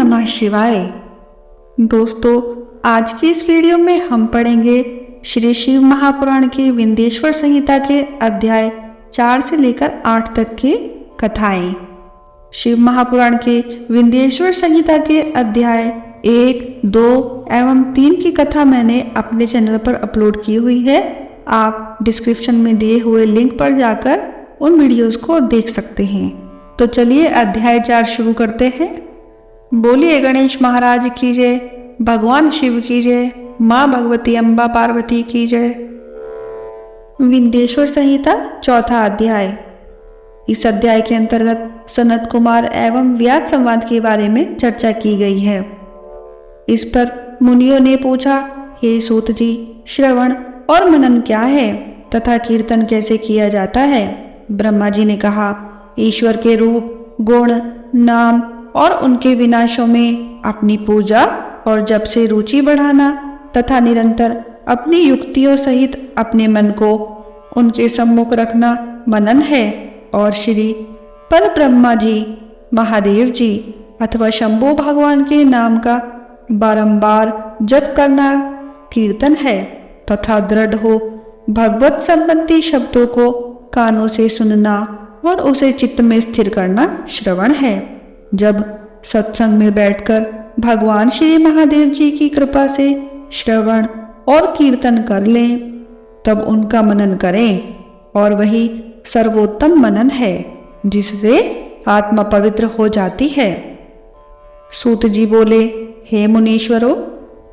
नमः शिवाय। दोस्तों, आज की इस वीडियो में हम पढ़ेंगे श्री शिव महापुराण की विंध्येश्वर संहिता के अध्याय 4 से लेकर 8 तक की कथाएं। शिव महापुराण के विंध्येश्वर संहिता के अध्याय 1, 2 एवं 3 की कथा मैंने अपने चैनल पर अपलोड की हुई है। आप डिस्क्रिप्शन में दिए हुए लिंक पर जाकर उन वीडियोस को देख सकते हैं। तो चलिए अध्याय 4 शुरू करते हैं। बोलिए गणेश महाराज की जय, भगवान शिव की जय, माँ भगवती अम्बा पार्वती की जय। विंध्येश्वर संहिता चौथा अध्याय। इस अध्याय के अंतर्गत सनत कुमार एवं व्यास संवाद के बारे में चर्चा की गई है। इस पर मुनियों ने पूछा, हे सूत जी, श्रवण और मनन क्या है तथा कीर्तन कैसे किया जाता है? ब्रह्मा जी ने कहा, ईश्वर के रूप, गुण, नाम और उनके विनाशों में अपनी पूजा और जप से रुचि बढ़ाना तथा निरंतर अपनी युक्तियों सहित अपने मन को उनके सम्मुख रखना मनन है। और श्री पर ब्रह्मा जी, महादेव जी अथवा शंभु भगवान के नाम का बारंबार जप करना कीर्तन है तथा दृढ़ हो भगवत संबंधी शब्दों को कानों से सुनना और उसे चित्त में स्थिर करना श्रवण है। जब सत्संग में बैठकर भगवान श्री महादेव जी की कृपा से श्रवण और कीर्तन कर लें, तब उनका मनन करें, और वही सर्वोत्तम मनन है जिससे आत्मा पवित्र हो जाती है। सूत जी बोले, हे मुनीश्वरों,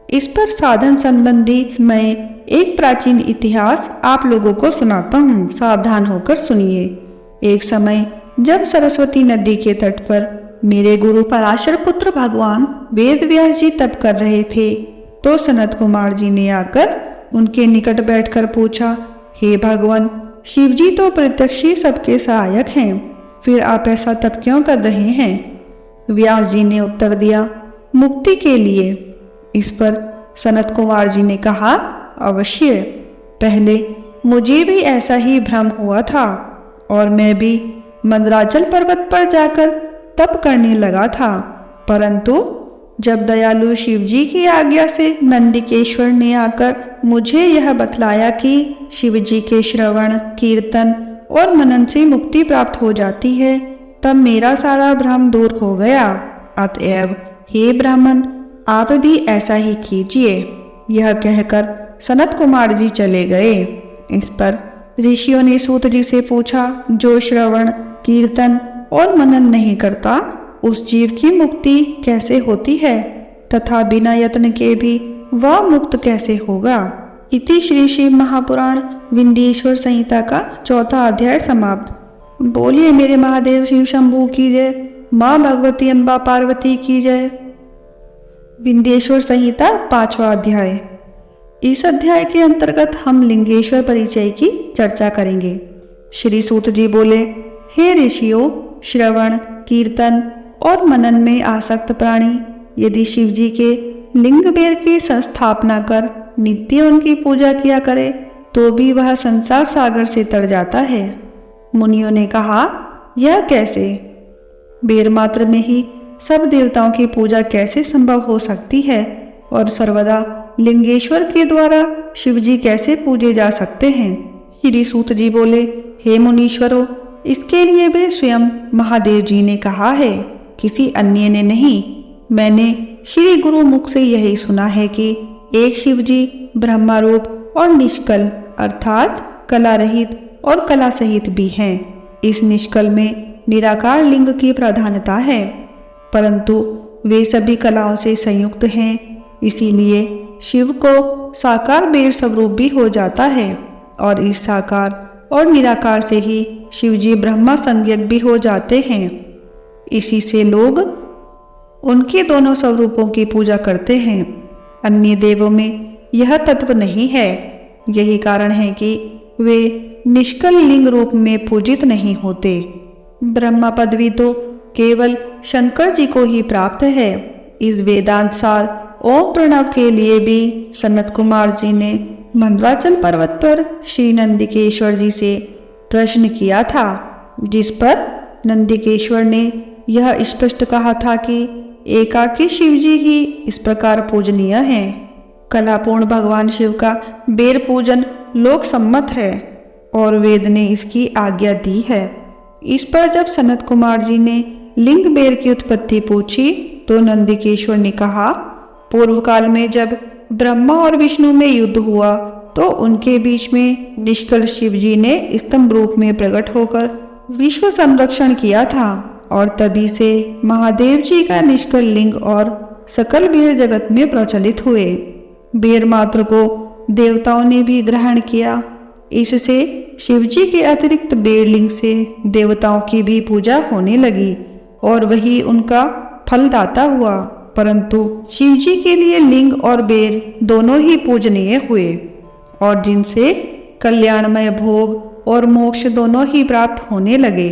इस पर साधन संबंधी मैं एक प्राचीन इतिहास आप लोगों को सुनाता हूँ, सावधान होकर सुनिए। एक समय जब सरस्वती नदी के तट पर मेरे गुरु पराशर पुत्र भगवान वेद व्यास जी तप कर रहे थे, तो सनत कुमार जी ने आकर उनके निकट बैठकर पूछा, हे भगवान, शिव जी तो प्रत्यक्ष ही सबके सहायक हैं, फिर आप ऐसा तप क्यों कर रहे हैं? व्यास जी ने उत्तर दिया, मुक्ति के लिए। इस पर सनत कुमार जी ने कहा, अवश्य, पहले मुझे भी ऐसा ही भ्रम हुआ था और मैं भी मंदराचल पर्वत पर जाकर तप करने लगा था, परंतु जब दयालु शिव जी की आज्ञा से नंदिकेश्वर ने आकर मुझे यह बतलाया कि शिव जी के श्रवण, कीर्तन और मनन से मुक्ति प्राप्त हो जाती है, तब मेरा सारा भ्रम दूर हो गया। अतएव हे ब्राह्मण, आप भी ऐसा ही कीजिए। यह कहकर सनत कुमार जी चले गए। इस पर ऋषियों ने सूत जी से पूछा, जो श्रवण, कीर्तन और मनन नहीं करता, उस जीव की मुक्ति कैसे होती है तथा बिना यत्न के भी वह मुक्त कैसे होगा? इति श्री शिव महापुराण विंध्येश्वर संहिता का चौथा अध्याय समाप्त। बोलिए मेरे महादेव शिव शंभू की जय, माँ भगवती अम्बा पार्वती की जय। विंध्येश्वर संहिता 5वां अध्याय। इस अध्याय के अंतर्गत हम लिंगेश्वर परिचय की चर्चा करेंगे। श्री सूत जी बोले, हे ऋषियों, श्रवण, कीर्तन और मनन में आसक्त प्राणी यदि शिव जी के लिंग बेर की संस्थापना कर नित्य उनकी पूजा किया करे, तो भी वह संसार सागर से तर जाता है। मुनियों ने कहा, यह कैसे? बेर मात्र में ही सब देवताओं की पूजा कैसे संभव हो सकती है और सर्वदा लिंगेश्वर के द्वारा शिव जी कैसे पूजे जा सकते हैं? श्री सूत जी बोले, हे मुनीश्वरों, इसके लिए भी स्वयं महादेव जी ने कहा है, किसी अन्य ने नहीं। मैंने श्री गुरु मुख से यही सुना है कि एक शिव जी ब्रह्मा रूप और निष्कल अर्थात कला रहित और कला सहित भी हैं। इस निष्कल में निराकार लिंग की प्रधानता है, परंतु वे सभी कलाओं से संयुक्त हैं, इसीलिए शिव को साकार बेर स्वरूप भी हो जाता है, और इस साकार और निराकार से ही शिव जी ब्रह्मा संज्ञक भी हो जाते हैं। इसी से लोग उनके दोनों स्वरूपों की पूजा करते हैं। अन्य देवों में यह तत्व नहीं है। यही कारण है कि वे निष्कल लिंग रूप में पूजित नहीं होते। ब्रह्मा पदवी तो केवल शंकर जी को ही प्राप्त है। इस वेदांत सार ओम प्रणव के लिए भी सनत कुमार जी ने मंदराचल पर्वत पर श्री नंदिकेश्वर जी से प्रश्न किया था, जिस पर नंदिकेश्वर ने यह स्पष्ट कहा था कि एकाकी शिव जी ही इस प्रकार पूजनीय हैं। कलापूर्ण भगवान शिव का बेर पूजन लोक सम्मत है और वेद ने इसकी आज्ञा दी है। इस पर जब सनत कुमार जी ने लिंग बेर की उत्पत्ति पूछी तो नंदिकेश्वर ने कहा, पूर्व काल में जब ब्रह्मा और विष्णु में युद्ध हुआ तो उनके बीच में निष्कल शिव जी ने स्तंभ रूप में प्रकट होकर विश्व संरक्षण किया था और तभी से महादेव जी का निष्कल लिंग और सकल बेर जगत में प्रचलित हुए। बेर मात्र को देवताओं ने भी ग्रहण किया। इससे शिव जी के अतिरिक्त बेर लिंग से देवताओं की भी पूजा होने लगी और वही उनका फलदाता हुआ। परंतु शिव जी के लिए लिंग और बेर दोनों ही पूजनीय हुए और जिनसे कल्याणमय भोग और मोक्ष दोनों ही प्राप्त होने लगे।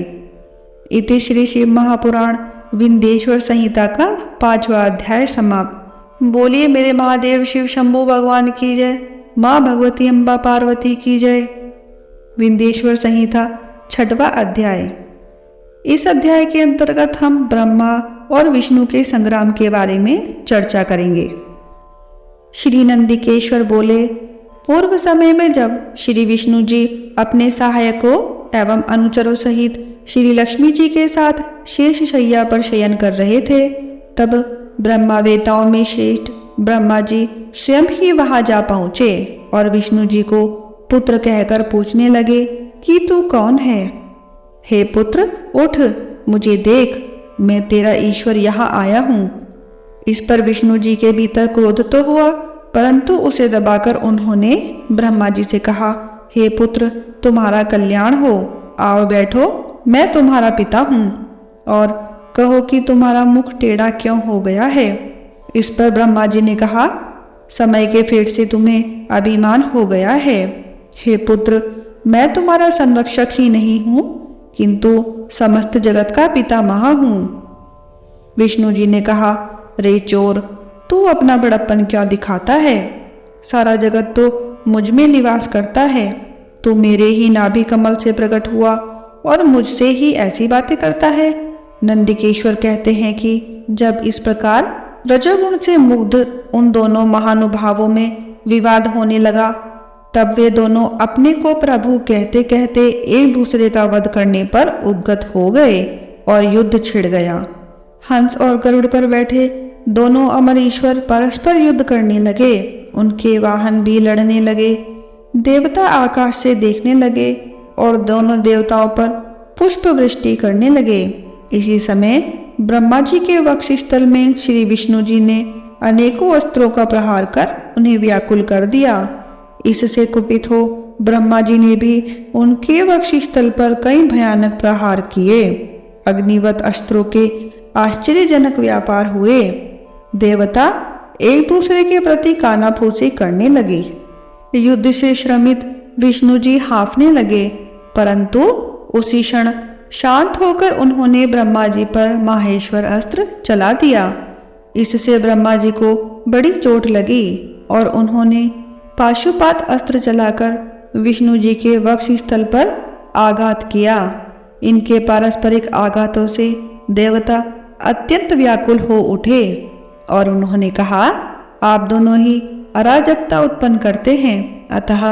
इति श्री शिव महापुराण विंध्येश्वर संहिता का 5वां अध्याय समाप्त। बोलिए मेरे महादेव शिव शंभू भगवान की जय। माँ भगवती अम्बा पार्वती की जय। विंध्येश्वर संहिता 6वां अध्याय। इस अध्याय के अंतर्गत हम ब्रह्मा और विष्णु के संग्राम के बारे में चर्चा करेंगे। श्री नंदिकेश्वर बोले, पूर्व समय में जब श्री विष्णु जी अपने सहायकों एवं अनुचरों सहित श्री लक्ष्मी जी के साथ शेष शैया पर शयन कर रहे थे, तब ब्रह्मा वेताओं में श्रेष्ठ ब्रह्मा जी स्वयं ही वहां जा पहुंचे और विष्णु जी को पुत्र कहकर पूछने लगे कि तू कौन है? हे पुत्र, उठ, मुझे देख, मैं तेरा ईश्वर यहाँ आया हूँ। इस पर विष्णु जी के भीतर क्रोध तो हुआ, परंतु उसे दबाकर उन्होंने ब्रह्मा जी से कहा, हे पुत्र, तुम्हारा कल्याण हो, आओ बैठो, मैं तुम्हारा पिता हूँ और कहो कि तुम्हारा मुख टेढ़ा क्यों हो गया है। इस पर ब्रह्मा जी ने कहा, समय के फेट से तुम्हें अभिमान हो गया है। हे पुत्र, मैं तुम्हारा संरक्षक ही नहीं हूँ किंतु समस्त जगत का पितामह हूँ। विष्णु जी ने कहा, रे चोर, तू अपना बड़प्पन क्यों दिखाता है? सारा जगत तो मुझ में निवास करता है। तू मेरे ही नाभि कमल से प्रकट हुआ और मुझसे ही ऐसी बातें करता है। नंदिकेश्वर कहते हैं कि जब इस प्रकार रजोगुण से मुग्ध उन दोनों महानुभावों में विवाद होने लगा, तब वे दोनों अपने को प्रभु कहते कहते एक दूसरे का वध करने पर उद्गत हो गए और युद्ध छिड़ गया। हंस और गरुड़ पर बैठे दोनों अमर ईश्वर परस्पर युद्ध करने लगे। उनके वाहन भी लड़ने लगे। देवता आकाश से देखने लगे और दोनों देवताओं पर पुष्प वृष्टि करने लगे। इसी समय ब्रह्मा जी के वक्षस्थल में श्री विष्णु जी ने अनेकों अस्त्रों का प्रहार कर उन्हें व्याकुल कर दिया। इससे कुपित हो ब्रह्मा जी ने भी उनके वक्षस्थल पर कई भयानक प्रहार किए। अग्निवत अस्त्रों के आश्चर्यजनक व्यापार हुए। देवता एक दूसरे के प्रति कानाफूसी करने लगे। युद्ध से श्रमित विष्णु जी हांफने लगे, परंतु उसी क्षण शांत होकर उन्होंने ब्रह्मा जी पर माहेश्वर अस्त्र चला दिया। इससे ब्रह्मा जी को बड़ी चोट लगी और उन्होंने पाशुपात अस्त्र चलाकर विष्णु जी के वक्षस्थल पर आघात किया। इनके पारस्परिक आघातों से देवता अत्यंत व्याकुल हो उठे और उन्होंने कहा, आप दोनों ही अराजकता उत्पन्न करते हैं, अतः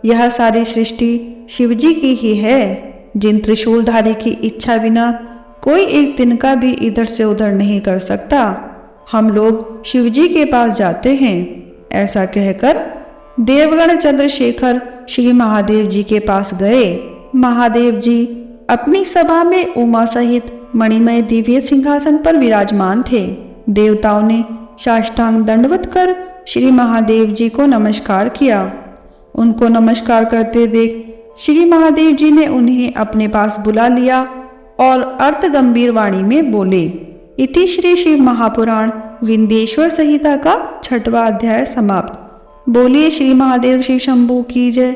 यह सारी सृष्टि शिवजी की ही है, जिन त्रिशूलधारी की इच्छा बिना कोई एक तिनका भी इधर से उधर नहीं कर सकता। हम लोग शिवजी के पास जाते हैं। ऐसा कहकर देवगण चंद्रशेखर श्री महादेव जी के पास गए। महादेव जी अपनी सभा में उमा सहित मणिमय दिव्य सिंहासन पर विराजमान थे। देवताओं ने साष्टांग दंडवत कर श्री महादेव जी को नमस्कार किया। उनको नमस्कार करते देख श्री महादेव जी ने उन्हें अपने पास बुला लिया और अर्थ गंभीर वाणी में बोले। इति श्री शिव महापुराण विंध्येश्वर संहिता का 6वां अध्याय समाप्त। बोलिए श्री महादेव शिव शंभू की जय।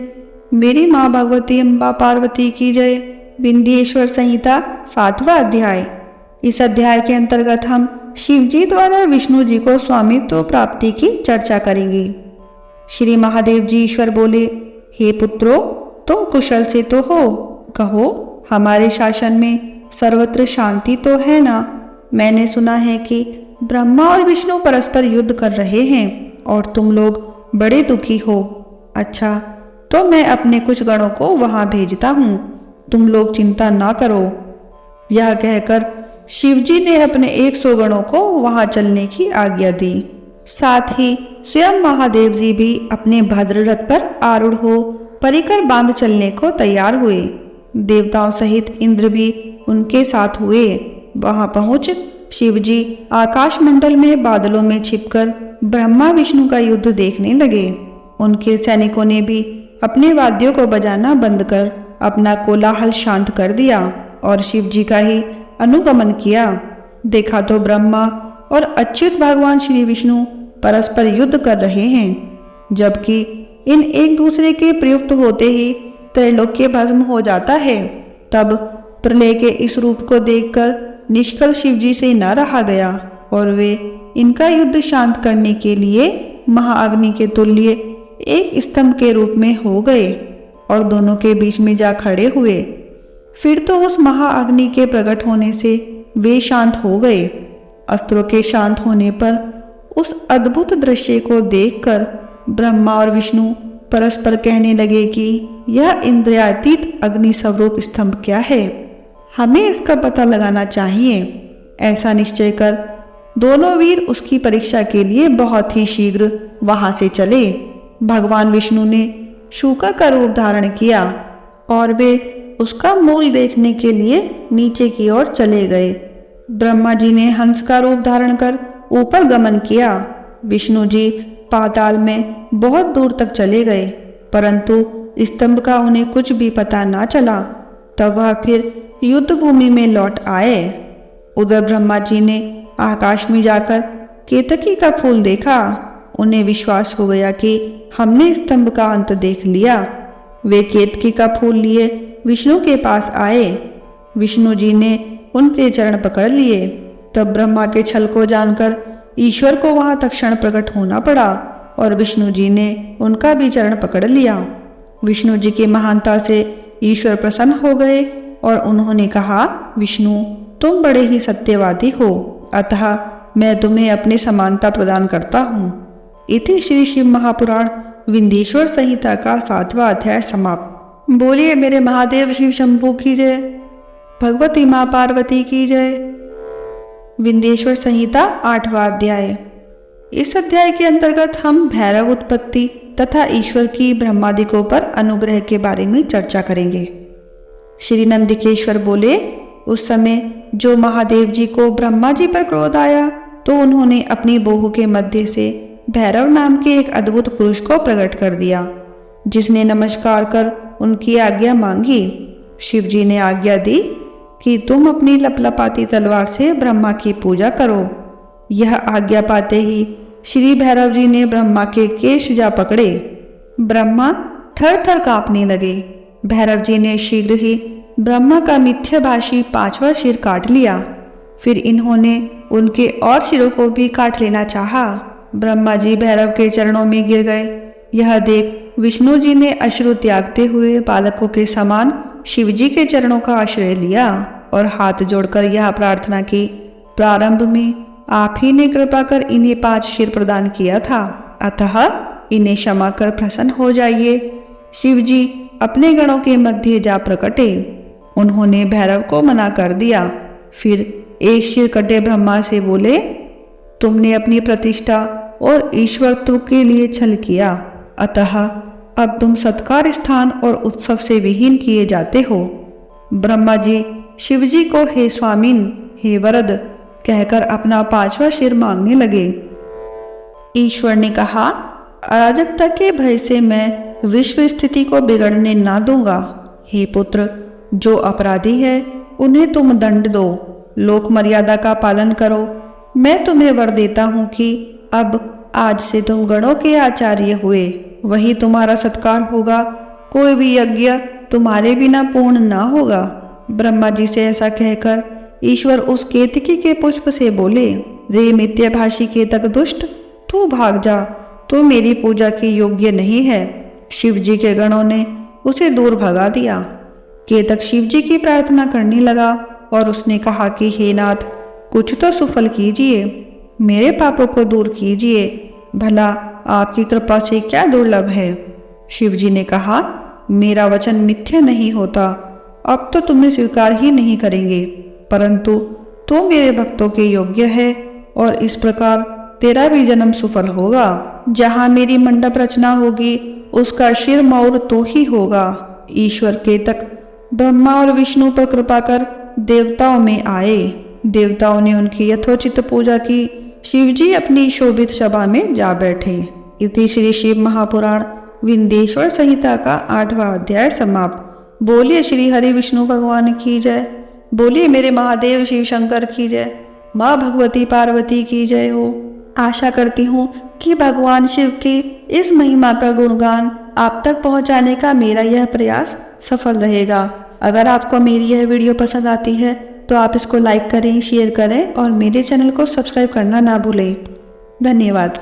मेरी माँ भगवती अम्बा पार्वती की जय। विंध्येश्वर संहिता 7वां अध्याय। इस अध्याय के अंतर्गत हम शिव जी द्वारा विष्णु जी को स्वामित्व प्राप्ति की चर्चा करेंगे। श्री महादेव जी ईश्वर बोले, हे पुत्रों, तुम कुशल से तो हो, कहो हमारे शासन में सर्वत्र शांति तो है ना? मैंने सुना है कि ब्रह्मा और विष्णु परस्पर युद्ध कर रहे हैं और तुम लोग बड़े दुखी हो। अच्छा, तो मैं अपने कुछ गणों को वहां भेजता हूँ, तुम लोग चिंता ना करो। यह कहकर शिवजी ने अपने 100 गणों को वहां चलने की आज्ञा दी। साथ ही स्वयं महादेव जी भी अपने भद्र रथ पर आरूढ़ हो परिकर बांध चलने को तैयार हुए। देवताओं सहित इंद्र भी उनके साथ हुए। वहां पहुंच शिवजी आकाश मंडल में बादलों में छिपकर ब्रह्मा विष्णु का युद्ध देखने लगे। उनके सैनिकों ने भी अपने वाद्यों को बजाना बंद कर अपना कोलाहल शांत कर दिया और शिवजी का ही अनुगमन किया। देखा तो ब्रह्मा और अच्युत भगवान श्री विष्णु परस्पर युद्ध कर रहे हैं, जबकि इन एक दूसरे के प्रयुक्त होते ही त्रैलोक्य भस्म हो जाता है। तब प्रलय के इस रूप को देखकर निष्कल शिवजी से न रहा गया और वे इनका युद्ध शांत करने के लिए महाअग्नि के तुल्य एक स्तंभ के रूप में हो गए और दोनों के बीच में जा खड़े हुए। फिर तो उस महाअग्नि के प्रकट होने से वे शांत हो गए। अस्त्रों के शांत होने पर उस अद्भुत दृश्य को देखकर ब्रह्मा और विष्णु परस्पर कहने लगे कि यह इंद्रियातीत अग्नि स्वरूप स्तंभ क्या है, हमें इसका पता लगाना चाहिए। ऐसा निश्चय कर दोनों वीर उसकी परीक्षा के लिए बहुत ही शीघ्र वहां से चले। भगवान विष्णु ने शूकर का रूप धारण किया और वे उसका मूल देखने के लिए नीचे की ओर चले गए। ब्रह्मा जी ने हंस का रूप धारण कर ऊपर गमन किया। विष्णु जी पाताल में बहुत दूर तक चले गए, परंतु स्तंभ का उन्हें कुछ भी पता ना चला। तब वह फिर युद्ध भूमि में लौट आए। उधर ब्रह्मा जी ने आकाश में जाकर केतकी का फूल देखा। उन्हें विश्वास हो गया कि हमने स्तंभ का अंत देख लिया। वे केतकी का फूल लिए विष्णु के पास आए। विष्णु जी ने उनके चरण पकड़ लिए। तब ब्रह्मा के छल को जानकर ईश्वर को वहां तत्क्षण प्रकट होना पड़ा और विष्णु जी ने उनका भी चरण पकड़ लिया। विष्णु जी की महानता से ईश्वर प्रसन्न हो गए और उन्होंने कहा, विष्णु तुम बड़े ही सत्यवादी हो, अतः मैं तुम्हें अपनी समानता प्रदान करता हूँ। इति श्री शिव महापुराण विंध्येश्वर संहिता का 7वां अध्याय समाप्त। बोलिए मेरे महादेव शिव शंभू की जय, भगवती माँ पार्वती की जय। विंध्येश्वर संहिता 8वां अध्याय। इस अध्याय के अंतर्गत हम भैरव उत्पत्ति तथा ईश्वर की ब्रह्मादिकों पर अनुग्रह के बारे में चर्चा करेंगे। श्री नंदिकेश्वर बोले, उस समय जो महादेव जी को ब्रह्मा जी पर क्रोध आया तो उन्होंने अपनी बोहू के मध्य से भैरव नाम के एक अद्भुत पुरुष को प्रकट कर दिया, जिसने नमस्कार कर उनकी आज्ञा मांगी। शिव जी ने आज्ञा दी कि तुम अपनी लपलपाती तलवार से ब्रह्मा की पूजा करो। यह आज्ञा पाते ही श्री भैरव जी ने ब्रह्मा के केश जा पकड़े। ब्रह्मा थर थर कांपने लगे। भैरव जी ने शीघ्र ही ब्रह्मा का मिथ्याभाषी 5वां सिर काट लिया। फिर इन्होंने उनके और सिरों को भी काट लेना चाहा। ब्रह्मा जी भैरव के चरणों में गिर गए। यह देख विष्णु जी ने अश्रु त्यागते हुए बालकों के समान शिव जी के चरणों का आश्रय लिया और हाथ जोड़कर यह प्रार्थना की, प्रारंभ में आप ही ने कृपा कर इन्हें 5 सिर प्रदान किया था, अतः इन्हें क्षमा कर प्रसन्न हो जाइए। शिव जी अपने गणों के मध्य जा प्रकटे। उन्होंने भैरव को मना कर दिया। फिर एक सिर कटे ब्रह्मा से बोले, तुमने अपनी प्रतिष्ठा और ईश्वरत्व के लिए छल किया, अतः अब तुम सत्कार स्थान और उत्सव से विहीन किए जाते हो। ब्रह्मा जी शिव जी को हे स्वामिन, हे वरद कहकर अपना 5वां सिर मांगने लगे। ईश्वर ने कहा, अराजकता के भय से मैं विश्व स्थिति को बिगड़ने ना दूंगा। हे पुत्र, जो अपराधी है उन्हें तुम दंड दो, लोक मर्यादा का पालन करो। मैं तुम्हें वर देता हूँ कि अब आज से तुम गणों के आचार्य हुए, वही तुम्हारा सत्कार होगा। कोई भी यज्ञ तुम्हारे बिना पूर्ण ना होगा। ब्रह्मा जी से ऐसा कहकर ईश्वर उस केतकी के पुष्प से बोले, रे मिथ्याभाषी केतक दुष्ट, तू भाग जा, तू मेरी पूजा के योग्य नहीं है। शिव जी के गणों ने उसे दूर भगा दिया। केतक शिव जी की प्रार्थना करने लगा और उसने कहा कि हे नाथ, कुछ तो सुफल कीजिए। मेरे पापों को दूर कीजिए, भला आपकी कृपा से क्या दुर्लभ है। शिव जी ने कहा, मेरा वचन मिथ्या नहीं होता। अब तो तुम्हें स्वीकार ही नहीं करेंगे, परंतु तू मेरे भक्तों के योग्य है और इस प्रकार तेरा भी जन्म सफल होगा। जहाँ मेरी मंडप रचना होगी उसका शिर मौर तो ही होगा। ईश्वर केतक ब्रह्मा और विष्णु पर कृपा कर देवताओं में आए। देवताओं ने उनकी यथोचित पूजा की। शिव जी अपनी शोभित सभा में जा बैठे। इति श्री शिव महापुराण विंध्येश्वर संहिता का 8वां अध्याय समाप्त। बोलिए श्री हरि विष्णु भगवान की जय। बोलिए मेरे महादेव शिव शंकर की जय। माँ भगवती पार्वती की जय हो। आशा करती हूँ कि भगवान शिव की इस महिमा का गुणगान आप तक पहुँचाने का मेरा यह प्रयास सफल रहेगा। अगर आपको मेरी यह वीडियो पसंद आती है तो आप इसको लाइक करें, शेयर करें और मेरे चैनल को सब्सक्राइब करना ना भूलें। धन्यवाद।